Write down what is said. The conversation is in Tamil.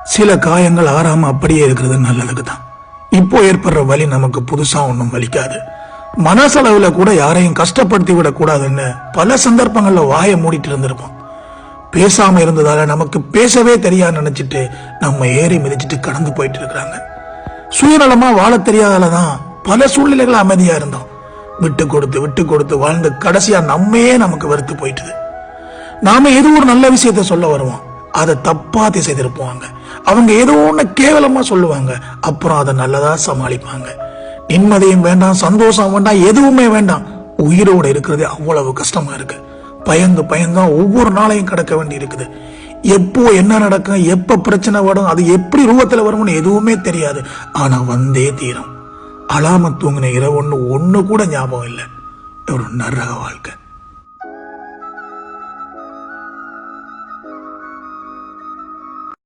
சில காயங்கள் ஆறாம அப்படியே இருக்கிறது நல்லதுக்கு தான். இப்போ ஏற்படுற வலி நமக்கு புதுசா ஒன்றும் வலிக்காது. மனசளவுல கூட யாரையும் கஷ்டப்படுத்தி விடக் கூடாதுன்னு பல சந்தர்ப்பங்கள்ல வாயை மூடிட்டு இருந்திருப்போம். பேசாம இருந்ததால நமக்கு பேசவே தெரியாது நினைச்சிட்டு நம்ம ஏறி மிதிச்சிட்டு கடந்து போயிட்டு இருக்கிறாங்க. சுயநலமா வாழ தெரியாதாலதான் பல சூழ்நிலைகள் அமைதியா இருந்தோம். விட்டு கொடுத்து வாழ்ந்து கடைசியா நம்மையே நமக்கு வெறுத்து போயிட்டுது. நாம ஏதோ ஒரு நல்ல விஷயத்த சொல்ல வருவோம், அதை தப்பா திசை திருப்புவாங்க. அவங்க ஏதோ ஒண்ணு கேவலமா சொல்லுவாங்க, அப்புறம் அதை நல்லதா சமாளிப்பாங்க. நிம்மதியும் வேண்டாம், சந்தோஷம் வேண்டாம், எதுவுமே வேண்டாம். உயிரோட இருக்கிறது அவ்வளவு கஷ்டமா இருக்கு. பயந்தான் ஒவ்வொரு நாளையும் கடக்க வேண்டி இருக்குது. எப்போ என்ன நடக்கும், எப்ப பிரச்சனை வரும், அது எப்படி ரூபத்துல வரும்னு எதுவுமே தெரியாது. ஆனா வந்தே தீரும். அலாம தூங்கின இரவு ஒண்ணு கூட ஞாபகம் இல்லை. ஒரு நரக வாழ்க்கை.